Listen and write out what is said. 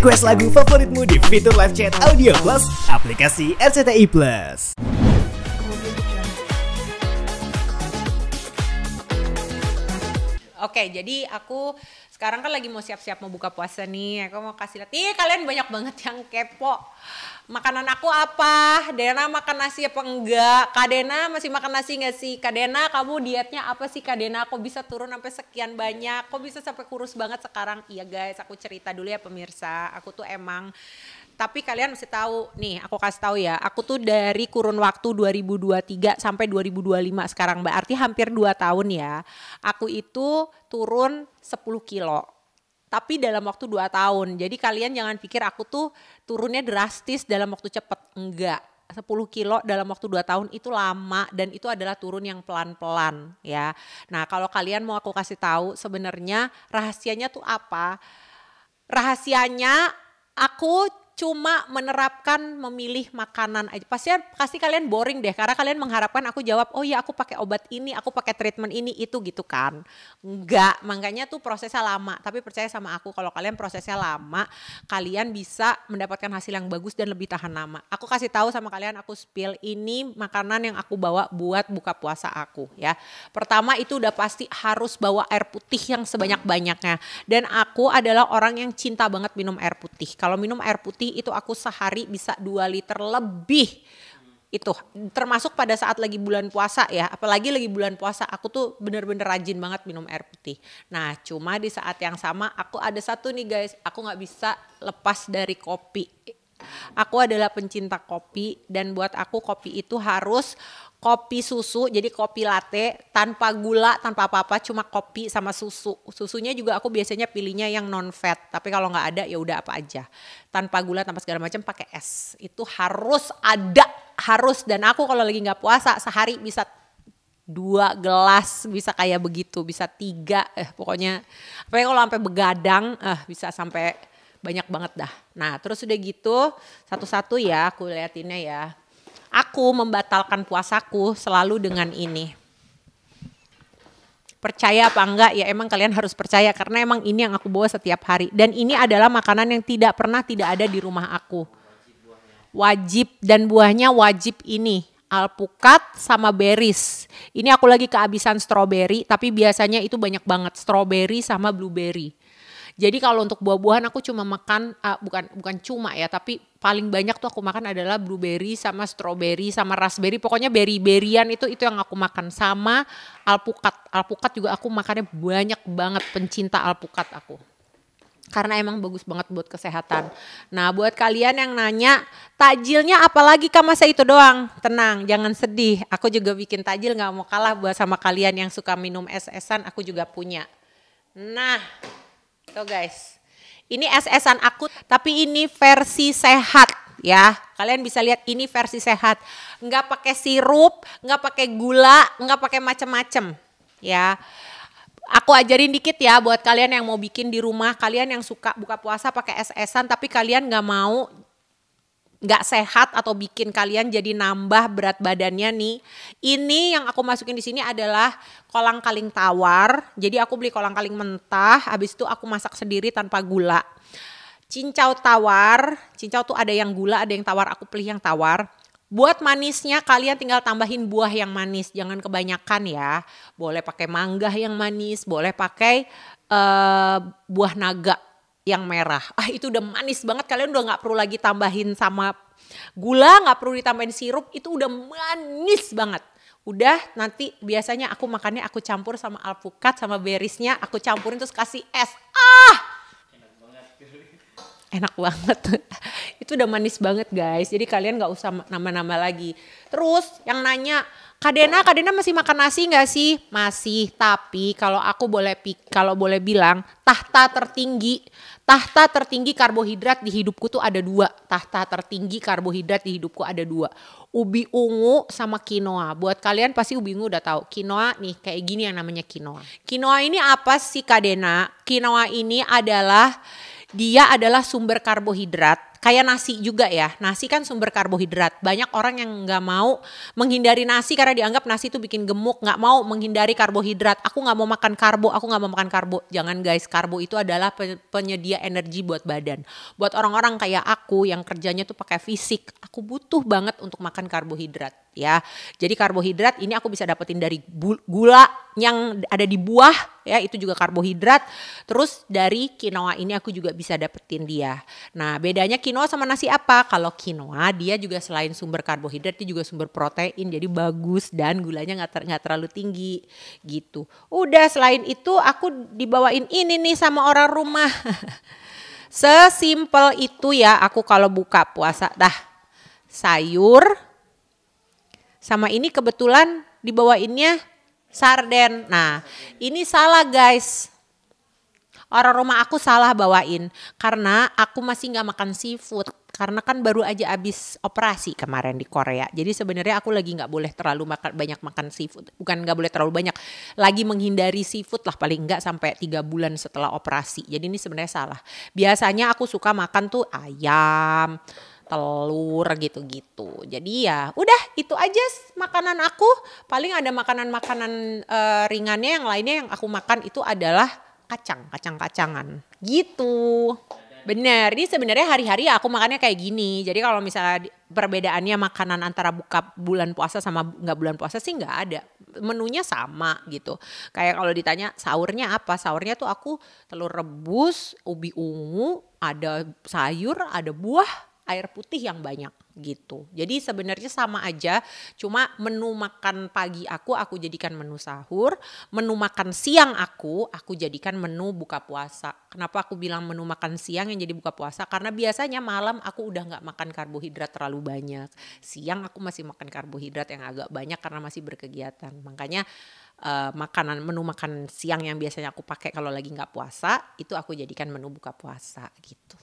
Request lagu favoritmu di fitur live chat Audio Plus aplikasi RCTI Plus. Oke, jadi aku sekarang kan lagi mau siap-siap mau buka puasa nih. Aku mau kasih lihat. Nih kalian banyak banget yang kepo. Makanan aku apa? Dena makan nasi apa enggak? Kak Dena masih makan nasi enggak sih? Kak Dena kamu dietnya apa sih Kak Dena? Kok bisa turun sampai sekian banyak? Kok bisa sampai kurus banget sekarang? Iya guys, aku cerita dulu ya pemirsa. Aku tuh emang, tapi kalian mesti tahu nih, aku kasih tahu ya. Aku tuh dari kurun waktu 2023 sampai 2025 sekarang, berarti hampir 2 tahun ya. Aku itu turun 10 kilo. Tapi dalam waktu 2 tahun. Jadi kalian jangan pikir aku tuh turunnya drastis dalam waktu cepet. Enggak. 10 kilo dalam waktu 2 tahun itu lama dan itu adalah turun yang pelan-pelan ya. Nah kalau kalian mau aku kasih tahu sebenarnya rahasianya tuh apa? Rahasianya aku cuma menerapkan memilih makanan aja. Pasti kalian boring deh karena kalian mengharapkan aku jawab, oh iya aku pakai obat ini, aku pakai treatment ini, itu gitu kan. Enggak, makanya tuh prosesnya lama. Tapi percaya sama aku kalau kalian prosesnya lama, kalian bisa mendapatkan hasil yang bagus dan lebih tahan lama. Aku kasih tahu sama kalian, aku spill ini makanan yang aku bawa buat buka puasa aku ya. Pertama itu udah pasti harus bawa air putih yang sebanyak-banyaknya. Dan aku adalah orang yang cinta banget minum air putih. Kalau minum air putih itu aku sehari bisa 2 liter lebih. Itu termasuk pada saat lagi bulan puasa ya, apalagi lagi bulan puasa aku tuh bener-bener rajin banget minum air putih. Nah cuma di saat yang sama aku ada satu nih guys, aku gak bisa lepas dari kopi. Aku adalah pencinta kopi dan buat aku kopi itu harus kopi susu, jadi kopi latte tanpa gula, tanpa apa-apa, cuma kopi sama susu. Susunya juga aku biasanya pilihnya yang non fat, tapi kalau nggak ada ya udah apa aja. Tanpa gula, tanpa segala macam, pakai es. Itu harus ada, harus. Dan aku kalau lagi nggak puasa sehari bisa 2 gelas, bisa kayak begitu, bisa 3, pokoknya. Pokoknya kalau sampai begadang, bisa sampai banyak banget dah. Nah terus udah gitu, satu-satu ya aku liatinnya ya. Aku membatalkan puasaku selalu dengan ini. Percaya apa enggak ya emang kalian harus percaya karena emang ini yang aku bawa setiap hari. Dan ini adalah makanan yang tidak pernah tidak ada di rumah aku. Wajib dan buahnya wajib ini. Alpukat sama berries. Ini aku lagi kehabisan strawberry tapi biasanya itu banyak banget. Strawberry sama blueberry. Jadi kalau untuk buah-buahan aku cuma makan, bukan cuma ya, tapi paling banyak tuh aku makan adalah blueberry sama strawberry sama raspberry. Pokoknya berry-berryan itu yang aku makan sama alpukat. Alpukat juga aku makannya banyak banget, pencinta alpukat aku. Karena emang bagus banget buat kesehatan. Nah buat kalian yang nanya, tajilnya apalagi Kak masa itu doang? Tenang, jangan sedih. Aku juga bikin tajil gak mau kalah buat sama kalian yang suka minum es-esan, aku juga punya. Nah. Tuh guys, ini es-esan aku tapi ini versi sehat ya. Kalian bisa lihat ini versi sehat. Nggak pakai sirup, nggak pakai gula, nggak pakai macem-macem ya. Aku ajarin dikit ya buat kalian yang mau bikin di rumah. Kalian yang suka buka puasa pakai es-esan tapi kalian nggak sehat atau bikin kalian jadi nambah berat badannya nih. Ini yang aku masukin di sini adalah kolang-kaling tawar. Jadi aku beli kolang-kaling mentah, habis itu aku masak sendiri tanpa gula. Cincau tawar, cincau tuh ada yang gula, ada yang tawar, aku pilih yang tawar. Buat manisnya kalian tinggal tambahin buah yang manis, jangan kebanyakan ya. Boleh pakai mangga yang manis, boleh pakai buah naga yang merah. Itu udah manis banget, kalian udah gak perlu lagi tambahin sama gula, gak perlu ditambahin sirup, itu udah manis banget. Udah nanti biasanya aku makannya aku campur sama alpukat sama berisnya, aku campurin terus kasih es. Enak banget. Itu udah manis banget guys, jadi kalian gak usah nambah-nambah lagi. Terus yang nanya, Kak Dena masih makan nasi gak sih? Masih, tapi kalau aku boleh bilang tahta tertinggi karbohidrat di hidupku tuh ada 2. Tahta tertinggi karbohidrat di hidupku ada 2. Ubi ungu sama quinoa. Buat kalian pasti ubi ungu udah tahu. Quinoa nih kayak gini yang namanya quinoa. Quinoa ini apa sih Kak Dena? Quinoa ini adalah sumber karbohidrat. kayak nasi juga ya. Nasi kan sumber karbohidrat. Banyak orang yang nggak mau menghindari nasi karena dianggap nasi itu bikin gemuk. Nggak mau menghindari karbohidrat. Aku nggak mau makan karbo, aku nggak mau makan karbo. Jangan guys, karbo itu adalah penyedia energi buat badan. Buat orang-orang kayak aku yang kerjanya tuh pakai fisik, aku butuh banget untuk makan karbohidrat ya. Jadi karbohidrat ini aku bisa dapetin dari gula yang ada di buah ya, itu juga karbohidrat. Terus dari quinoa ini aku juga bisa dapetin dia. Nah, bedanya quinoa sama nasi apa? Kalau quinoa dia juga selain sumber karbohidrat dia juga sumber protein, jadi bagus dan gulanya nggak terlalu tinggi gitu. Udah, selain itu aku dibawain ini nih sama orang rumah. Sesimpel itu ya aku kalau buka puasa. Dah, sayur sama ini kebetulan dibawainnya sarden. Nah, ini salah guys. Orang rumah aku salah bawain karena aku masih nggak makan seafood. Karena kan baru aja abis operasi kemarin di Korea. Jadi sebenarnya aku lagi nggak boleh terlalu banyak makan seafood. Bukan nggak boleh terlalu banyak. Lagi menghindari seafood lah paling nggak sampai 3 bulan setelah operasi. Jadi ini sebenarnya salah. Biasanya aku suka makan tuh ayam, telur gitu-gitu. Jadi ya udah itu aja makanan aku. Paling ada makanan-makanan ringannya, yang lainnya yang aku makan itu adalah kacang-kacangan gitu. Bener, ini sebenarnya hari-hari aku makannya kayak gini. Jadi kalau misalnya perbedaannya makanan antara buka bulan puasa sama nggak bulan puasa sih nggak ada. Menunya sama gitu. Kayak kalau ditanya sahurnya apa? Sahurnya tuh aku telur rebus, ubi ungu, ada sayur, ada buah, air putih yang banyak gitu. Jadi sebenarnya sama aja, cuma menu makan pagi aku jadikan menu sahur, menu makan siang aku jadikan menu buka puasa. Kenapa aku bilang menu makan siang yang jadi buka puasa? Karena biasanya malam aku udah nggak makan karbohidrat terlalu banyak. Siang aku masih makan karbohidrat yang agak banyak karena masih berkegiatan. Makanya menu makan siang yang biasanya aku pakai kalau lagi nggak puasa, itu aku jadikan menu buka puasa gitu.